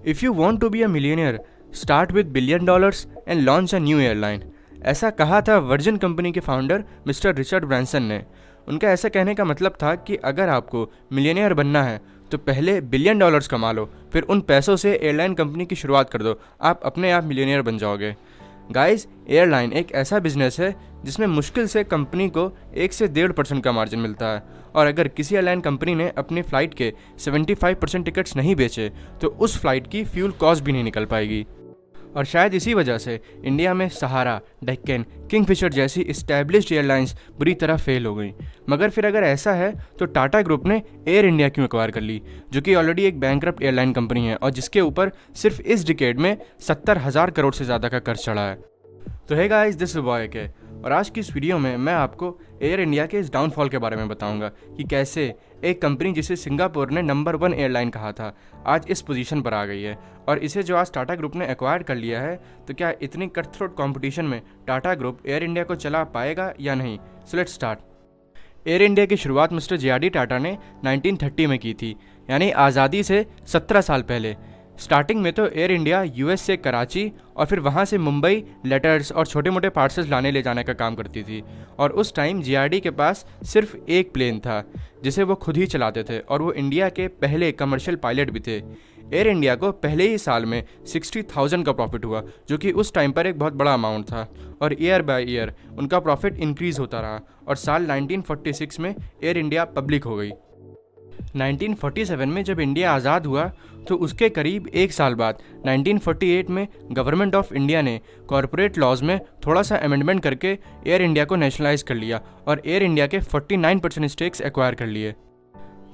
If you want to be a millionaire start with billion dollars and launch a new airline. ऐसा कहा था Virgin company के founder mister Richard Branson ने। उनका ऐसा कहने का मतलब था कि अगर आपको मिलियनियर बनना है तो पहले बिलियन डॉलर्स कमा लो, फिर उन पैसों से एयरलाइन कंपनी की शुरुआत कर दो, आप अपने आप मिलियनियर बन जाओगे। गाइस, एयरलाइन एक ऐसा बिजनेस है जिसमें मुश्किल से कंपनी को 1 से 1.5% का मार्जिन मिलता है, और अगर किसी एयरलाइन कंपनी ने अपनी फ़्लाइट के 75% टिकट्स नहीं बेचे तो उस फ्लाइट की फ्यूल कॉस्ट भी नहीं निकल पाएगी। और शायद इसी वजह से इंडिया में सहारा, डेक्कन, किंगफिशर जैसी इस्टेब्लिश्ड एयरलाइंस बुरी तरह फेल हो गई। मगर फिर अगर ऐसा है तो टाटा ग्रुप ने एयर इंडिया क्यों एक्वायर कर ली, जो कि ऑलरेडी एक बैंकरप्ट एयरलाइन कंपनी है और जिसके ऊपर सिर्फ इस डिकेड में 70,000 करोड़ से ज़्यादा का कर्ज चढ़ा है। तो है गाइस, दिस इज बॉय के, और आज की इस वीडियो में मैं आपको एयर इंडिया के इस डाउनफॉल के बारे में बताऊंगा कि कैसे एक कंपनी जिसे सिंगापुर ने नंबर 1 एयरलाइन कहा था आज इस पोजीशन पर आ गई है, और इसे जो आज टाटा ग्रुप ने एक्वायर कर लिया है, तो क्या इतनी कट थ्रोट कॉम्पिटिशन में टाटा ग्रुप एयर इंडिया को चला पाएगा या नहीं। So let's start. Air India की शुरुआत मिस्टर जे.आर.डी. टाटा ने 1930 में की थी, यानी आज़ादी से 17 साल पहले। स्टार्टिंग में तो एयर इंडिया यूएस से कराची और फिर वहाँ से मुंबई लेटर्स और छोटे मोटे पार्सल्स लाने ले जाने का काम करती थी, और उस टाइम जे.आर.डी. के पास सिर्फ एक प्लेन था जिसे वो खुद ही चलाते थे, और वो इंडिया के पहले कमर्शियल पायलट भी थे। एयर इंडिया को पहले ही साल में 60,000 का प्रॉफिट हुआ, जो कि उस टाइम पर एक बहुत बड़ा अमाउंट था, और ईयर बाय ईयर उनका प्रॉफिट इंक्रीज़ होता रहा, और साल 1946 में एयर इंडिया पब्लिक हो गई। 1947 में जब इंडिया आज़ाद हुआ तो उसके करीब एक साल बाद 1948 में गवर्नमेंट ऑफ इंडिया ने कॉरपोरेट लॉज में थोड़ा सा अमेंडमेंट करके एयर इंडिया को नेशनलाइज कर लिया और एयर इंडिया के 49% स्टेक्स एक्वायर कर लिए।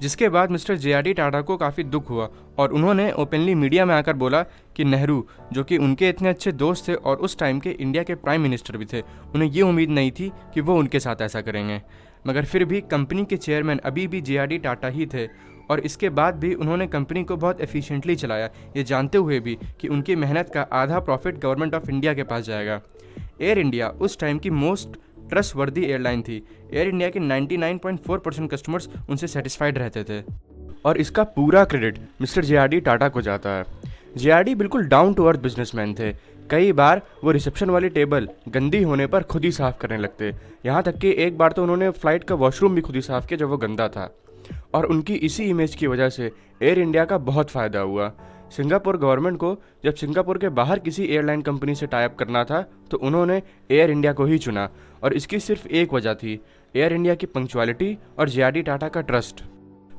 जिसके बाद मिस्टर जे.आर.डी. टाटा को काफ़ी दुख हुआ और उन्होंने ओपनली मीडिया में आकर बोला कि नेहरू, जो कि उनके इतने अच्छे दोस्त थे और उस टाइम के इंडिया के प्राइम मिनिस्टर भी थे, उन्हें ये उम्मीद नहीं थी कि वो उनके साथ ऐसा करेंगे। मगर फिर भी कंपनी के चेयरमैन अभी भी जे.आर.डी. टाटा ही थे, और इसके बाद भी उन्होंने कंपनी को बहुत एफिशिएंटली चलाया, ये जानते हुए भी कि उनकी मेहनत का आधा प्रॉफिट गवर्नमेंट ऑफ इंडिया के पास जाएगा। एयर इंडिया उस टाइम की मोस्ट ट्रस्टवर्दी एयरलाइन थी। एयर इंडिया के 99.4% कस्टमर्स उनसे सेटिस्फाइड रहते थे, और इसका पूरा क्रेडिट मिस्टर जे.आर.डी. टाटा को जाता है। जे.आर.डी. बिल्कुल डाउन टू अर्थ बिजनेसमैन थे। कई बार वो रिसेप्शन वाली टेबल गंदी होने पर खुद ही साफ़ करने लगते, यहाँ तक कि एक बार तो उन्होंने फ़्लाइट का वॉशरूम भी खुद ही साफ़ किया जब वो गंदा था। और उनकी इसी इमेज की वजह से एयर इंडिया का बहुत फ़ायदा हुआ। सिंगापुर गवर्नमेंट को जब सिंगापुर के बाहर किसी एयरलाइन कंपनी से टाई अप करना था तो उन्होंने एयर इंडिया को ही चुना, और इसकी सिर्फ एक वजह थी, एयर इंडिया की पंक्चुअलिटी और जे.आर.डी. टाटा का ट्रस्ट।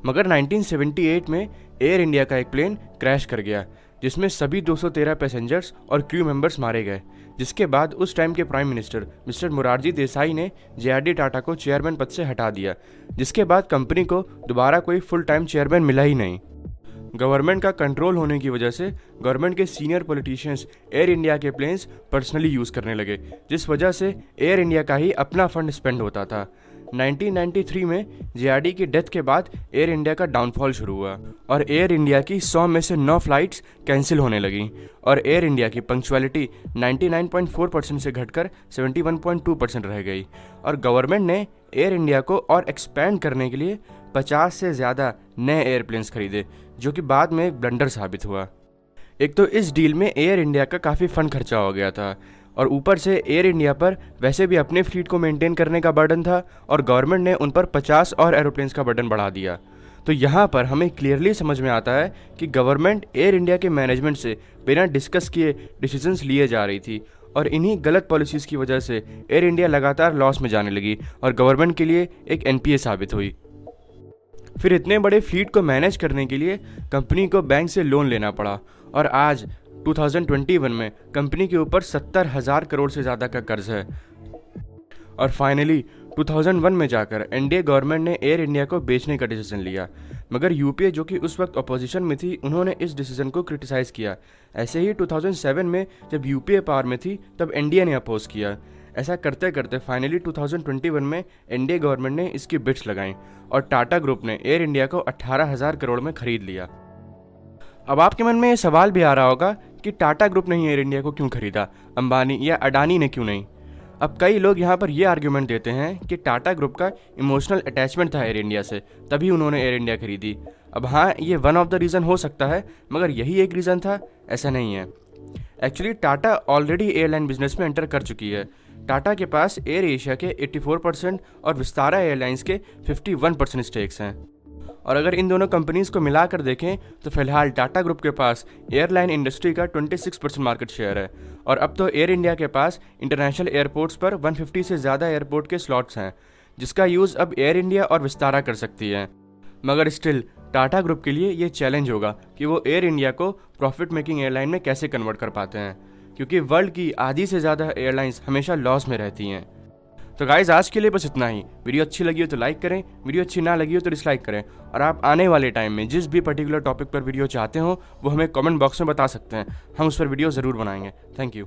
मगर 1978 में एयर इंडिया का एक प्लेन क्रैश कर गया जिसमें सभी 213 पैसेंजर्स और क्रू मेंबर्स मारे गए, जिसके बाद उस टाइम के prime minister mister Morarji Desai ने जे.आर.डी. टाटा को चेयरमैन पद से हटा दिया, जिसके बाद कंपनी को दोबारा कोई फुल टाइम चेयरमैन मिला ही नहीं। गवर्नमेंट का कंट्रोल होने की वजह से गवर्नमेंट के सीनियर पॉलिटिशियंस एयर इंडिया के प्लेन्स पर्सनली यूज़ करने लगे, जिस वजह से एयर इंडिया का ही अपना फंड स्पेंड होता था। 1993 में जे.आर.डी. की डेथ के बाद एयर इंडिया का डाउनफॉल शुरू हुआ, और एयर इंडिया की 100 में से 9 फ्लाइट्स कैंसिल होने लगीं, और एयर इंडिया की पंक्चुअलिटी 99.4% से घटकर 71.2% रह गई। और गवर्नमेंट ने एयर इंडिया को और एक्सपैंड करने के लिए 50 से ज़्यादा नए एयरप्लेन्स खरीदे, जो कि बाद में एक ब्लंडर साबित हुआ। एक तो इस डील में एयर इंडिया का काफ़ी फंड खर्चा हो गया था, और ऊपर से एयर इंडिया पर वैसे भी अपने फ्लीट को मेंटेन करने का बर्डन था, और गवर्नमेंट ने उन पर 50 और एरोप्लेन्स का बर्डन बढ़ा दिया। तो यहाँ पर हमें क्लियरली समझ में आता है कि गवर्नमेंट एयर इंडिया के मैनेजमेंट से बिना डिस्कस किए डिसीजंस लिए जा रही थी, और इन्हीं गलत पॉलिसीज़ की वजह से एयर इंडिया लगातार लॉस में जाने लगी और गवर्नमेंट के लिए एक एनपीए साबित हुई। फिर इतने बड़े फ्लीट को मैनेज करने के लिए कंपनी को बैंक से लोन लेना पड़ा, और आज 2021 में कंपनी के ऊपर 70,000 करोड़ से ज़्यादा का कर्ज है। और फाइनली 2001 में जाकर एनडीए गवर्नमेंट ने एयर इंडिया को बेचने का डिसीजन लिया, मगर यूपीए, जो कि उस वक्त अपोजिशन में थी, उन्होंने इस डिसीजन को क्रिटिसाइज़ किया। ऐसे ही 2007 में जब यूपीए पावर में थी तब एनडीए ने अपोज किया। ऐसा करते करते फाइनली 2021 में एनडीए गवर्नमेंट ने इसकी बिड्स लगाई, और टाटा ग्रुप ने एयर इंडिया को 18,000 करोड़ में खरीद लिया। अब आपके मन में ये सवाल भी आ रहा होगा कि टाटा ग्रुप ने ही एयर इंडिया को क्यों खरीदा, अंबानी या अडानी ने क्यों नहीं। अब कई लोग यहाँ पर ये आर्ग्यूमेंट देते हैं कि टाटा ग्रुप का इमोशनल अटैचमेंट था एयर इंडिया से, तभी उन्होंने एयर इंडिया खरीदी। अब हाँ, ये वन ऑफ द रीज़न हो सकता है, मगर यही एक रीज़न था ऐसा नहीं है। Actually Tata already airline business में एंटर कर चुकी है। टाटा के पास एयर एशिया के 84% और विस्तारा एयरलाइंस के 51% स्टेक्स हैं। और अगर इन दोनों कंपनीज़ को मिलाकर देखें तो फिलहाल टाटा ग्रुप के पास एयरलाइन इंडस्ट्री का 26% मार्केट शेयर है। और अब तो एयर इंडिया के पास इंटरनेशनल एयरपोर्ट्स पर 150 से ज़्यादा एयरपोर्ट के स्लॉट्स हैं, जिसका यूज़ अब एयर इंडिया और विस्तारा कर सकती है। मगर स्टिल टाटा ग्रुप के लिए ये चैलेंज होगा कि वो एयर इंडिया को प्रॉफिट मेकिंग एयरलाइन में कैसे कन्वर्ट कर पाते हैं, क्योंकि वर्ल्ड की आधी से ज़्यादा एयरलाइंस हमेशा लॉस में रहती हैं। तो गाइज, आज के लिए बस इतना ही। वीडियो अच्छी लगी हो तो लाइक करें, वीडियो अच्छी ना लगी हो तो डिसलाइक करें। और आप आने वाले टाइम में जिस भी पर्टिकुलर टॉपिक पर वीडियो चाहते हो वो हमें कमेंट बॉक्स में बता सकते हैं, हम उस पर वीडियो ज़रूर बनाएंगे। Thank you.